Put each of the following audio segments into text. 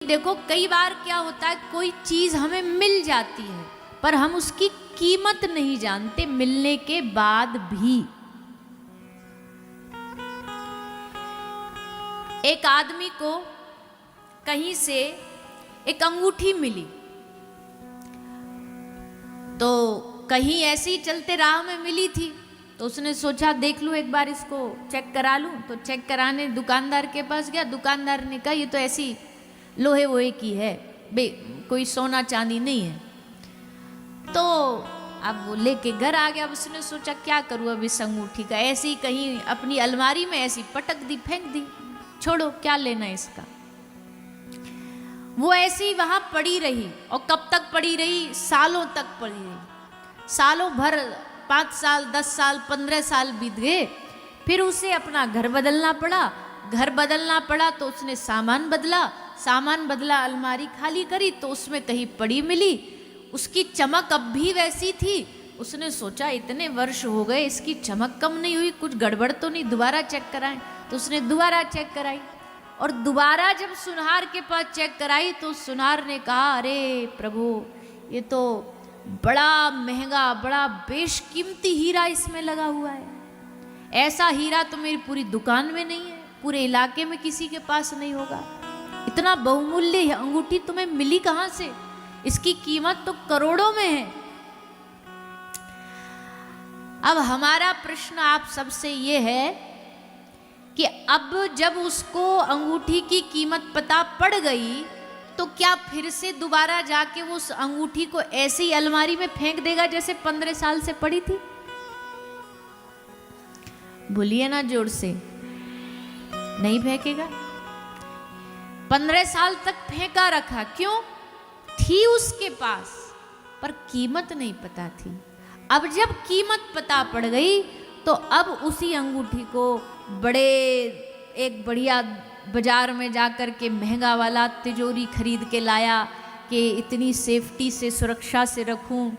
देखो कई बार क्या होता है, कोई चीज हमें मिल जाती है पर हम उसकी कीमत नहीं जानते मिलने के बाद भी। एक आदमी को कहीं से एक अंगूठी मिली, तो कहीं ऐसे ही चलते राह में मिली थी, तो उसने सोचा देख लूं एक बार इसको चेक करा लूं। तो चेक कराने दुकानदार के पास गया। दुकानदार ने कहा ये तो ऐसी लोहे वोहे की है, कोई सोना चांदी नहीं है। तो अब वो लेके घर आ गया। अब उसने सोचा क्या करूं अब इस अंगूठी का, ऐसी कहीं अपनी अलमारी में ऐसी पटक दी, फेंक दी, छोड़ो क्या लेना इसका। वो ऐसी वहां पड़ी रही, और कब तक पड़ी रही, सालों तक पड़ी रही। सालों भर 5 साल 10 साल 15 साल बीत गए। फिर उसे अपना घर बदलना पड़ा। घर बदलना पड़ा तो उसने सामान बदला, अलमारी खाली करी तो उसमें कहीं पड़ी मिली। उसकी चमक अब भी वैसी थी। उसने सोचा इतने वर्ष हो गए इसकी चमक कम नहीं हुई, कुछ गड़बड़ तो नहीं, दोबारा चेक कराएं। तो उसने दोबारा चेक कराई, और दोबारा जब सुनार के पास चेक कराई तो सुनार ने कहा अरे प्रभु ये तो बड़ा महंगा, बड़ा बेशकीमती हीरा इसमें लगा हुआ है। ऐसा हीरा तो मेरी पूरी दुकान में नहीं है, पूरे इलाके में किसी के पास नहीं होगा। इतना बहुमूल्य अंगूठी तुम्हें मिली कहां से, इसकी कीमत तो करोड़ों में है। अब हमारा प्रश्न आप सबसे ये है कि अब जब उसको अंगूठी की कीमत पता पड़ गई तो क्या फिर से दोबारा जाके वो उस अंगूठी को ऐसे ही अलमारी में फेंक देगा जैसे 15 साल से पड़ी थी? बोलिए ना जोर से, नहीं फेंकेगा। 15 साल तक फेंका रखा, क्यों? थी उसके पास पर कीमत नहीं पता थी। अब जब कीमत पता पड़ गई तो अब उसी अंगूठी को एक बढ़िया बाजार में जाकर के महंगा वाला तिजोरी खरीद के लाया कि इतनी सेफ्टी से, सुरक्षा से रखूं।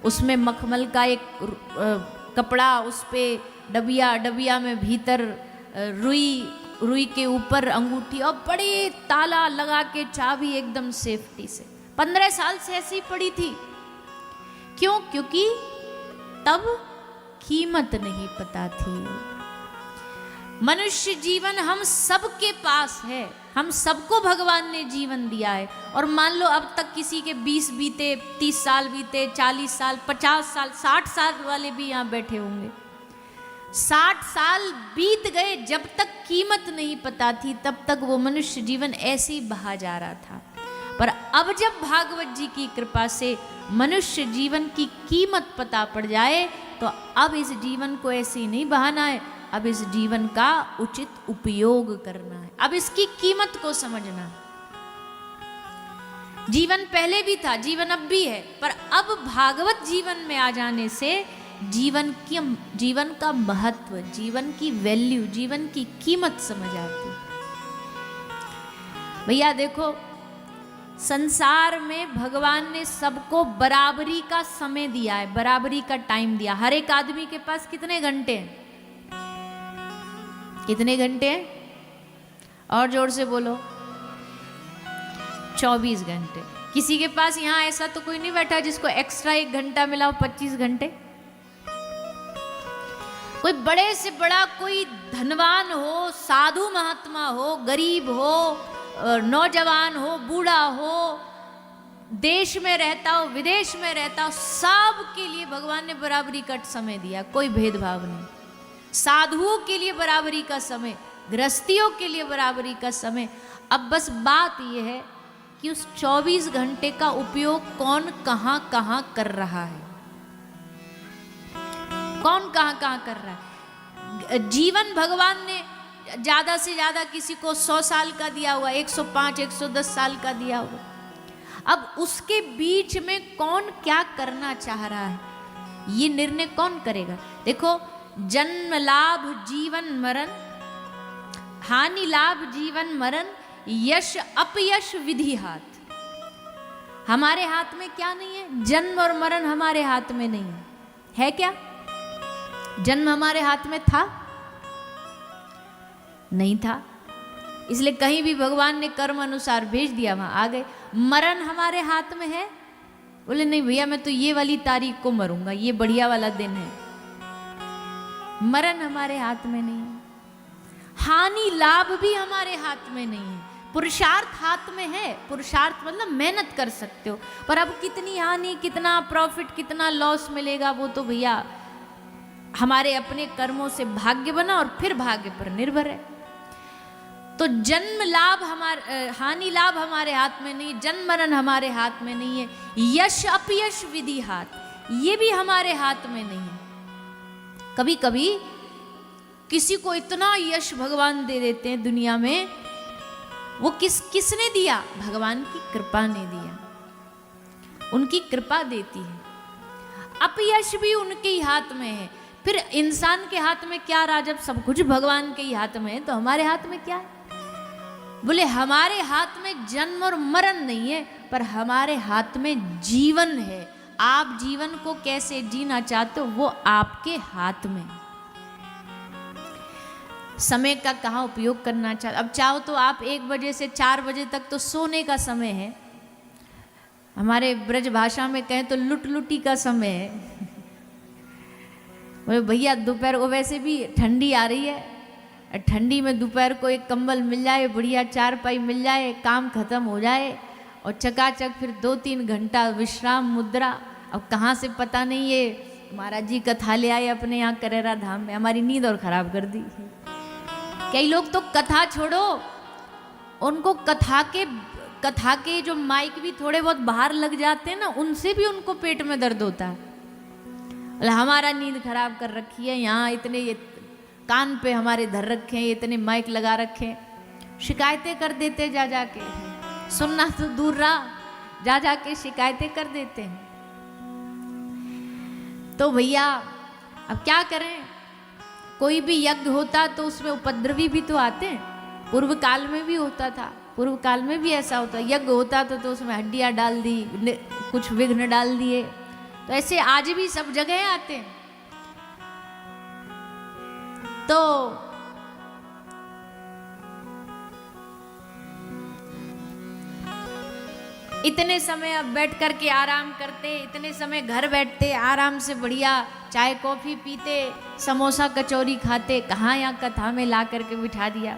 उसमें मखमल का एक कपड़ा, उस पे डबिया में भीतर रुई के ऊपर अंगूठी, और बड़े ताला लगा के चाबी एकदम सेफ्टी से। 15 साल से ऐसी पड़ी थी। क्यों? क्योंकि तब कीमत नहीं पता थी। मनुष्य जीवन हम सबके पास है, हम सबको भगवान ने जीवन दिया है। और मान लो अब तक किसी के 20 बीते, 30 साल बीते, 40 साल, 50 साल, 60 साल वाले भी यहाँ बैठे होंगे। 60 साल बीत गए, जब तक कीमत नहीं पता थी तब तक वो मनुष्य जीवन ऐसे ही बहा जा रहा था। पर अब जब भागवत जी की कृपा से मनुष्य जीवन की कीमत पता पड़ जाए तो अब इस जीवन को ऐसे ही नहीं बहाना है, अब इस जीवन का उचित उपयोग करना है, अब इसकी कीमत को समझना है। जीवन पहले भी था, जीवन अब भी है, पर अब भागवत जीवन में आ जाने से जीवन का महत्व, जीवन की वैल्यू, जीवन की कीमत समझ आती। भैया देखो, संसार में भगवान ने सबको बराबरी का समय दिया है, बराबरी का टाइम दिया। हर एक आदमी के पास कितने घंटे हैं? कितने घंटे हैं? और जोर से बोलो। 24 घंटे। किसी के पास यहां ऐसा तो कोई नहीं बैठा जिसको एक्स्ट्रा 1 घंटा मिला हो, 25 घंटे। कोई बड़े से बड़ा, कोई धनवान हो, साधु महात्मा हो, गरीब हो, नौजवान हो, बूढ़ा हो, देश में रहता हो, विदेश में रहता हो, सब के लिए भगवान ने बराबरी का समय दिया, कोई भेदभाव नहीं। साधुओं के लिए बराबरी का समय, गृहस्थियों के लिए बराबरी का समय। अब बस बात यह है कि उस 24 घंटे का उपयोग कौन कहां कहां कर रहा है, कौन कहां कहां कर रहा है। जीवन भगवान ने ज्यादा से ज्यादा किसी को 100 साल का दिया हुआ, 105 110 साल का दिया हुआ। अब उसके बीच में कौन क्या करना चाह रहा है, ये निर्णय कौन करेगा? देखो, जन्म लाभ जीवन मरण, हानि लाभ जीवन मरण, यश अपयश विधि हाथ। हमारे हाथ में क्या नहीं है? जन्म और मरण हमारे हाथ में नहीं है। है क्या? जन्म हमारे हाथ में था? नहीं था। इसलिए कहीं भी भगवान ने कर्म अनुसार भेज दिया, वहां आ गए। मरण हमारे हाथ में है? बोले नहीं भैया, मैं तो ये वाली तारीख को मरूंगा, ये बढ़िया वाला दिन है। मरण हमारे हाथ में नहीं है, हानि लाभ भी हमारे हाथ में नहीं है। पुरुषार्थ हाथ में है, पुरुषार्थ मतलब मेहनत कर सकते हो, पर अब कितनी हानि, कितना प्रॉफिट, कितना लॉस मिलेगा, वो तो भैया हमारे अपने कर्मों से भाग्य बना और फिर भाग्य पर निर्भर है। तो जन्म लाभ हमारे, हानि लाभ हमारे हाथ में नहीं, जन्म मरण हमारे हाथ में नहीं है। यश अपयश विधि हाथ, ये भी हमारे हाथ में नहीं है। कभी कभी किसी को इतना यश भगवान दे देते हैं दुनिया में, वो किसने दिया? भगवान की कृपा ने दिया, उनकी कृपा देती है। अपयश भी उनके ही हाथ में है। फिर इंसान के हाथ में क्या रहा? जब सब कुछ भगवान के ही हाथ में है, तो हमारे हाथ में क्या है? बोले हमारे हाथ में जन्म और मरण नहीं है, पर हमारे हाथ में जीवन है। आप जीवन को कैसे जीना चाहते हो, वो आपके हाथ में। समय का कहाँ उपयोग करना चाहते, अब चाहो तो आप 1 बजे से 4 बजे तक तो सोने का समय है, हमारे ब्रज भाषा में कहें तो लुटी का समय है। बोले भैया दोपहर को वैसे भी ठंडी आ रही है, ठंडी में दोपहर को एक कंबल मिल जाए, बढ़िया चारपाई मिल जाए, काम खत्म हो जाए और चकाचक फिर 2-3 घंटा विश्राम मुद्रा। अब कहाँ से पता नहीं, ये महाराज जी कथा ले आए अपने यहाँ करेरा धाम में, हमारी नींद और खराब कर दी। कई लोग तो कथा छोड़ो, उनको कथा के जो माइक भी थोड़े बहुत बाहर लग जाते हैं ना, उनसे भी उनको पेट में दर्द होता है। हमारा नींद खराब कर रखी है, यहाँ इतने ये कान पे हमारे धर रखे हैं, इतने माइक लगा रखे हैं, शिकायतें कर देते जा जाके। सुनना तो दूर रहा, जा जाके शिकायतें कर देते हैं। तो भैया अब क्या करें, कोई भी यज्ञ होता तो उसमें उपद्रवी भी तो आते हैं। पूर्व काल में भी होता था, पूर्व काल में भी ऐसा होता, यज्ञ होता तो उसमें हड्डियां डाल दी, कुछ विघ्न डाल दिए। तो ऐसे आज भी सब जगह आते हैं। तो इतने समय अब बैठ करके आराम करते, इतने समय घर बैठते आराम से बढ़िया चाय कॉफी पीते, समोसा कचौरी खाते, कहाँ यहाँ कथा में ला करके बिठा दिया।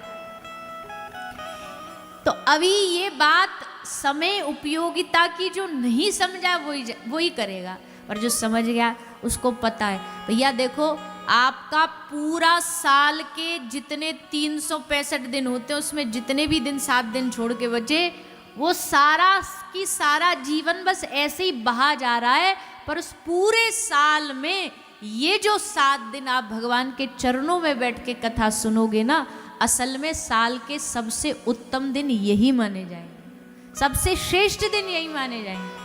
तो अभी ये बात समय उपयोगिता की जो नहीं समझा वही करेगा, और जो समझ गया उसको पता है। भैया देखो, आपका पूरा साल के जितने 365 दिन होते हैं, उसमें जितने भी दिन 7 दिन छोड़ के बचे, वो सारा की सारा जीवन बस ऐसे ही बहा जा रहा है। पर उस पूरे साल में ये जो 7 दिन आप भगवान के चरणों में बैठ के कथा सुनोगे ना, असल में साल के सबसे उत्तम दिन यही माने जाएंगे, सबसे श्रेष्ठ दिन यही माने जाएंगे।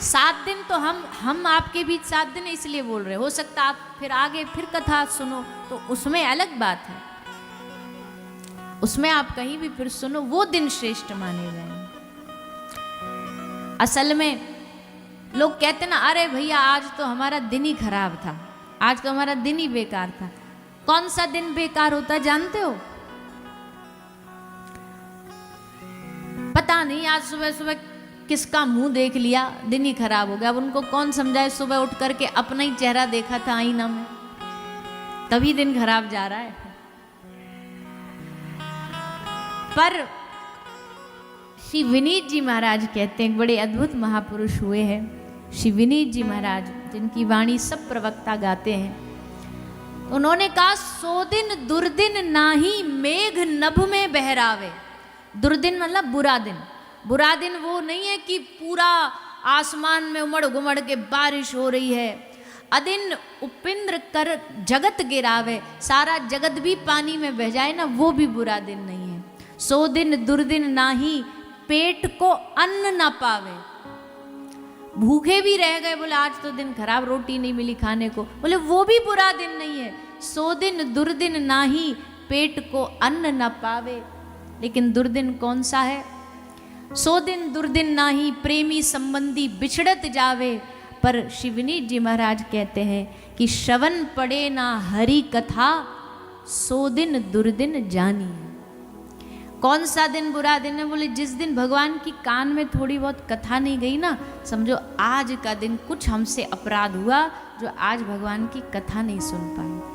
7 दिन तो हम आपके बीच 7 दिन इसलिए बोल रहे, हो सकता आप फिर आगे फिर कथा सुनो तो उसमें अलग बात है, उसमें आप कहीं भी फिर सुनो, वो दिन श्रेष्ठ माने जाएंगे। असल में लोग कहते ना, अरे भैया आज तो हमारा दिन ही खराब था, आज तो हमारा दिन ही बेकार था। कौन सा दिन बेकार होता जानते हो? पता नहीं, आज सुबह सुबह किसका मुंह देख लिया, दिन ही खराब हो गया। अब उनको कौन समझाए, सुबह उठ करके अपना ही चेहरा देखा था आईना में, तभी दिन खराब जा रहा है। पर श्री विनीत जी महाराज कहते हैं, बड़े अद्भुत महापुरुष हुए हैं श्री विनीत जी महाराज, जिनकी वाणी सब प्रवक्ता गाते हैं। उन्होंने कहा, 100 दिन दुर्दिन नाही मेघ नभ में बहरावे। दुर्दिन मतलब बुरा दिन। बुरा दिन वो नहीं है कि पूरा आसमान में उमड़ घुमड़ के बारिश हो रही है। अदिन उपिंद्र कर जगत गिरावे, सारा जगत भी पानी में बह जाए ना, वो भी बुरा दिन नहीं है। 100 दिन दुर्दिन नाही पेट को अन्न ना पावे। भूखे भी रह गए, बोले आज तो दिन खराब, रोटी नहीं मिली खाने को, बोले वो भी बुरा दिन नहीं है। 100 दिन दुर्दिन नाही पेट को अन्न न पावे। लेकिन दुर्दिन कौन सा है? 100 दिन दुर्दिन नाही प्रेमी संबंधी बिछड़त जावे। पर श्री विनीत जी महाराज कहते हैं कि श्रवण पड़े ना हरि कथा, 100 दिन दुर्दिन जानी। कौन सा दिन बुरा दिन है? बोले जिस दिन भगवान की कान में थोड़ी बहुत कथा नहीं गई ना, समझो आज का दिन कुछ हमसे अपराध हुआ जो आज भगवान की कथा नहीं सुन पाए।